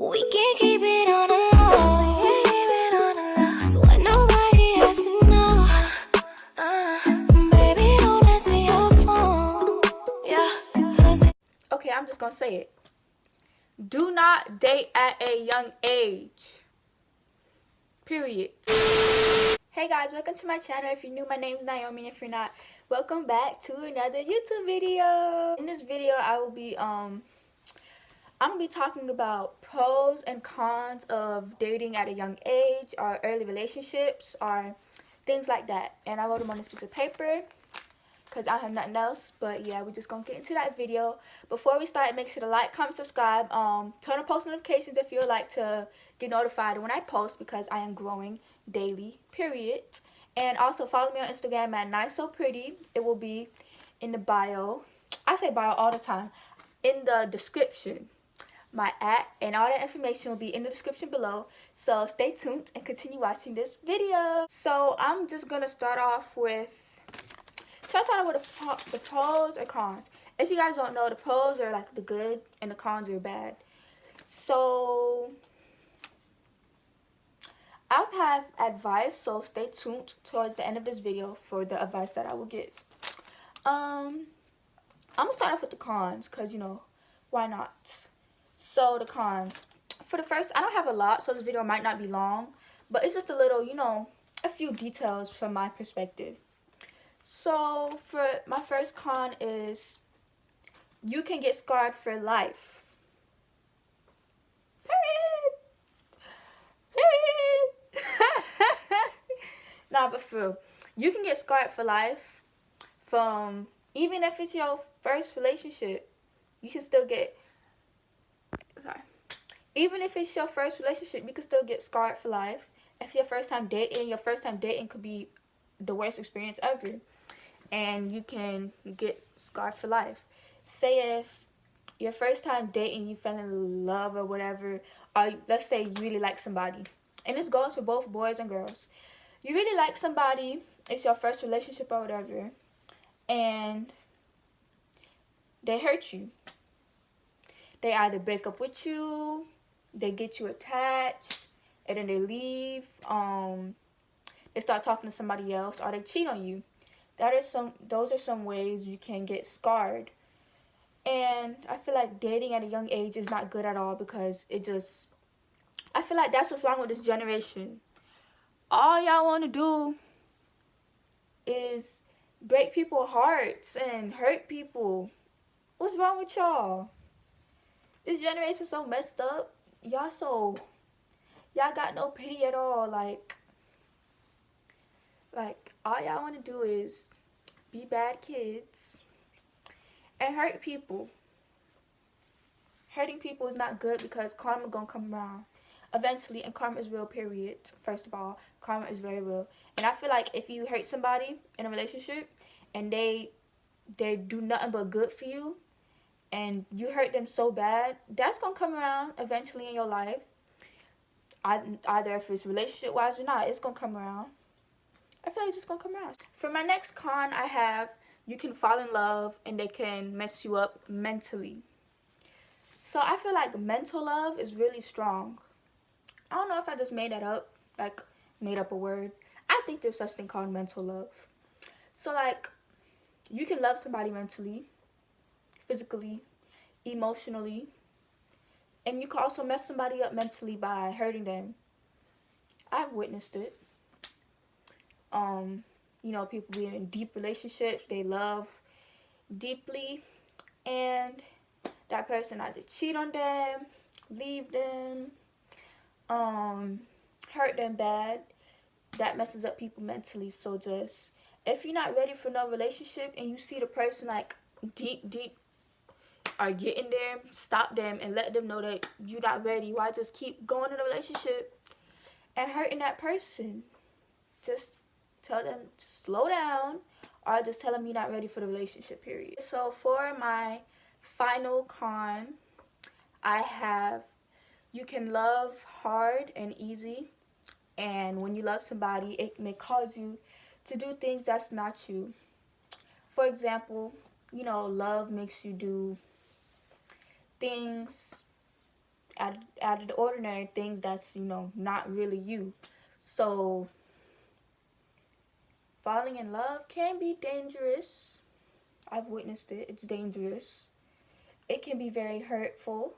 We can keep it on the low. So when nobody has to know. Baby, don't answer your phone. Yeah. Okay, I'm just gonna say it. Do not date at a young age. Period. Hey guys, welcome to my channel. If you're new, my name is Naomi. If you're not, welcome back to another YouTube video. In this video, I'm gonna be talking about pros and cons of dating at a young age, or early relationships, or things like that. And I wrote them on this piece of paper because I have nothing else. But yeah, we're just gonna get into that video. Before we start, make sure to like, comment, subscribe, turn on post notifications if you would like to get notified when I post, because I am growing daily, period. And also follow me on Instagram at NiceSoPretty. It will be in the bio. I say bio all the time. In the description, my and all that information will be in the description below. So stay tuned and continue watching this video. So I'm just gonna start off with the pros and cons. If you guys don't know, the pros are like the good and the cons are bad. So I also have advice, so stay tuned towards the end of this video for the advice that I will give. I'm gonna start off with the cons, because you know, why not? So the cons. For the first, I don't have a lot, so this video might not be long, but it's just a little, you know, a few details from my perspective. So for my first con is you can get scarred for life. Period. Nah, but for real, you can get scarred for life from, even if it's your first relationship, you can still get, even if it's your first relationship, you can still get scarred for life. If your first time dating could be the worst experience ever, and you can get scarred for life. Say if your first time dating, you fell in love or whatever, or let's say you really like somebody, and this goes for both boys and girls. You really like somebody, it's your first relationship or whatever, and they hurt you. They either break up with you, they get you attached, and then they leave, they start talking to somebody else, or they cheat on you. Those are some ways you can get scarred. And I feel like dating at a young age is not good at all, because I feel like that's what's wrong with this generation. All y'all want to do is break people's hearts and hurt people. What's wrong with y'all? This generation is so messed up. Y'all got no pity at all. Like all y'all want to do is be bad kids and hurt people. Hurting people is not good, because karma gonna come around eventually, and karma is real, period. First of all, karma is very real. And I feel like if you hurt somebody in a relationship and they do nothing but good for you, and you hurt them so bad, that's gonna come around eventually in your life. Either if it's relationship wise or not, it's gonna come around. I feel like it's just gonna come around. For my next con, I have, you can fall in love and they can mess you up mentally. So I feel like mental love is really strong. I don't know if I just made that up, like made up a word. I think there's such thing called mental love. So like, you can love somebody mentally, physically, emotionally, and you can also mess somebody up mentally by hurting them. I've witnessed it. You know, people being in deep relationships, they love deeply, and that person either cheat on them, leave them, hurt them bad. That messes up people mentally. So just, if you're not ready for no relationship and you see the person like deep are getting there, stop them and let them know that you're not ready. Why just keep going in a relationship and hurting that person? Just tell them to slow down, or just tell them you're not ready for the relationship, period. So for my final con, I have, you can love hard and easy, and when you love somebody, it may cause you to do things that's not you. For example, you know, love makes you do things out of the ordinary things that's, not really you. So falling in love can be dangerous. I've witnessed it. It's dangerous. It can be very hurtful.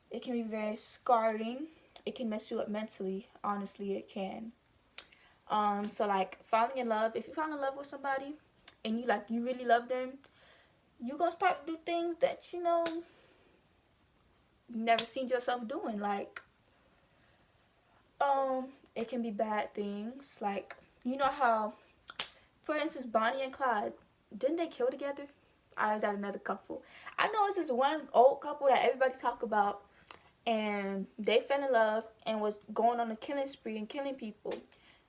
It can be very scarring. It can mess you up mentally. Honestly, it can. So like falling in love, if you fall in love with somebody and you really love them, you gonna start to do things that you never seen yourself doing. Like it can be bad things. Like, how, for instance, Bonnie and Clyde, didn't they kill together? I was at another couple. I know it's this one old couple that everybody talk about, and they fell in love and was going on a killing spree and killing people.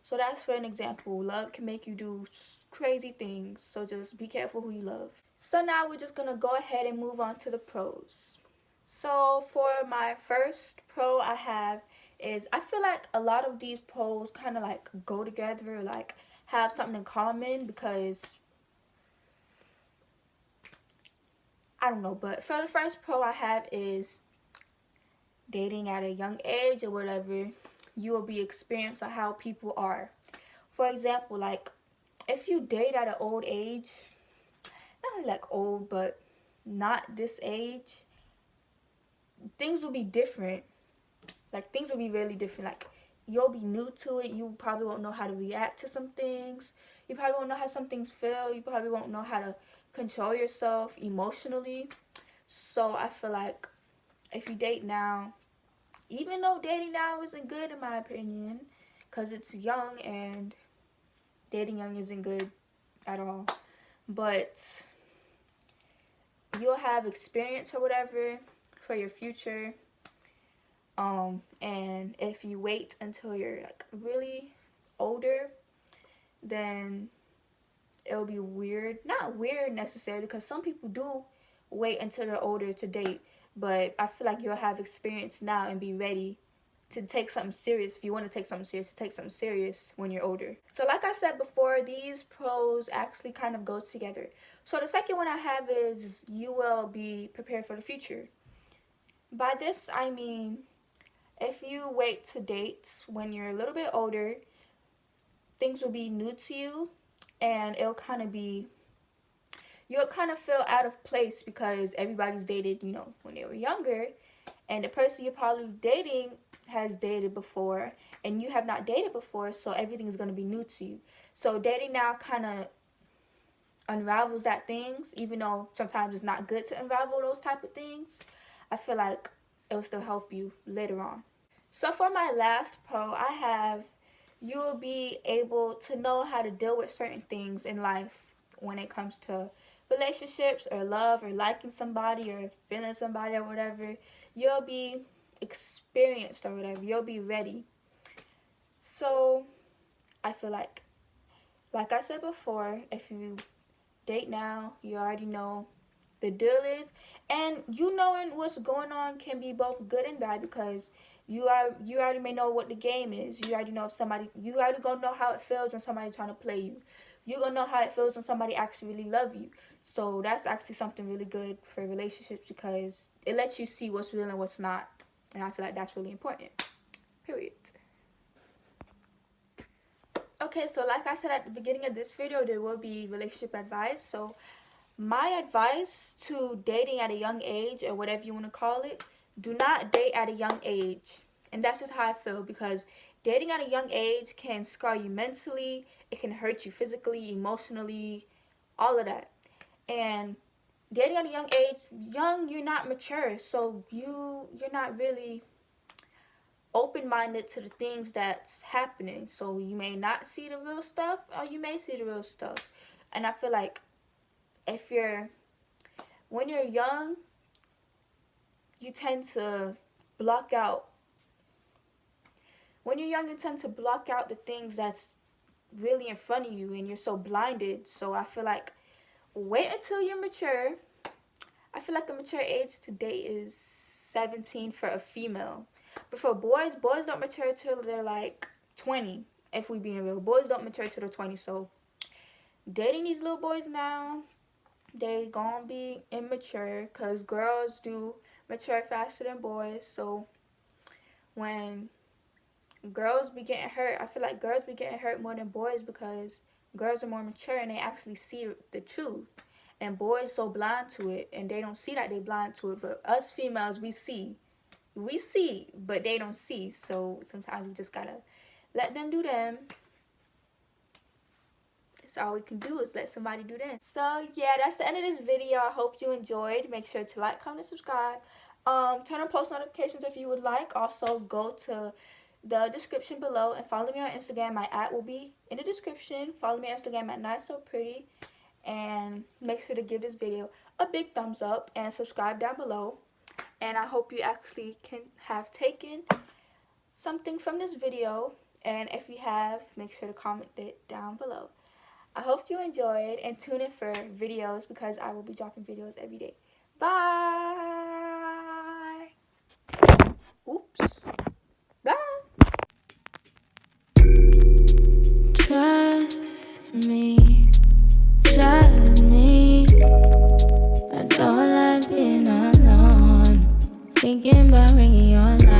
So that's for an example. Love can make you do crazy things, so just be careful who you love. So now we're just gonna go ahead and move on to the pros. So for my first pro I have is, I feel like a lot of these pros kind of like go together, like have something in common, because I don't know, but for the first pro I have is dating at a young age or whatever. You will be experienced on how people are. For example, like if you date at an old age, not really like old, but not this age, things will be different. Like things will be really different. Like you'll be new to it. You probably won't know how to react to some things. You probably won't know how some things feel. You probably won't know how to control yourself emotionally. So I feel like if you date now, even though dating now isn't good in my opinion, because it's young and dating young isn't good at all, but you'll have experience or whatever for your future. And if you wait until you're like really older, then it'll be weird. Not weird necessarily, because some people do wait until they're older to date, but I feel like you'll have experience now and be ready to take something serious. If you want to take something serious, to take something serious when you're older. So like I said before, these pros actually kind of go together. So the second one I have is, you will be prepared for the future. By this I mean, if you wait to date when you're a little bit older, things will be new to you, and you'll kind of feel out of place, because everybody's dated, when they were younger, and the person you're probably dating has dated before, and you have not dated before, so everything is going to be new to you. So dating now kind of unravels that things, even though sometimes it's not good to unravel those type of things. I feel like it'll still help you later on. So for my last pro, I have, you will be able to know how to deal with certain things in life when it comes to relationships or love or liking somebody or feeling somebody or whatever. You'll be experienced or whatever. You'll be ready. So I feel like I said before, if you date now, you already know the deal is, and you knowing what's going on can be both good and bad, because you already may know what the game is. You already gonna know how it feels when somebody's trying to play you. You're gonna know how it feels when somebody actually really love you. So that's actually something really good for relationships, because it lets you see what's real and what's not, and I feel like that's really important. Period. Okay, so like I said at the beginning of this video, there will be relationship advice. So my advice to dating at a young age, or whatever you want to call it, do not date at a young age. And that's just how I feel, because dating at a young age can scar you mentally, it can hurt you physically, emotionally, all of that. And dating at a young age, you're not mature, so you're not really open-minded to the things that's happening. So you may not see the real stuff, or you may see the real stuff. And I feel like when you're young, you tend to block out. When you're young, you tend to block out the things that's really in front of you, and you're so blinded. So I feel like wait until you're mature. I feel like a mature age to date is 17 for a female. But for boys don't mature till they're like 20. If we being real, boys don't mature till they're 20. So dating these little boys now, they gonna be immature because girls do mature faster than boys. So when girls be getting hurt, I feel like girls be getting hurt more than boys because girls are more mature and they actually see the truth. And boys so blind to it and they don't see that they blind to it. But us females, we see, but they don't see. So sometimes we just gotta let them do them. That's all we can do is let somebody do them. So yeah, that's the end of this video. I hope you enjoyed. Make sure to like, comment, and subscribe. Turn on post notifications if you would like. Also, go to the description below and follow me on Instagram. My @ will be in the description. Follow me on Instagram at NotSoPretty. And make sure to give this video a big thumbs up and subscribe down below. And I hope you actually can have taken something from this video. And if you have, make sure to comment it down below. I hope you enjoyed and tune in for videos because I will be dropping videos every day. Bye. Oops. Bye. Trust me, trust me. I don't like being alone. Thinking about ringing your line.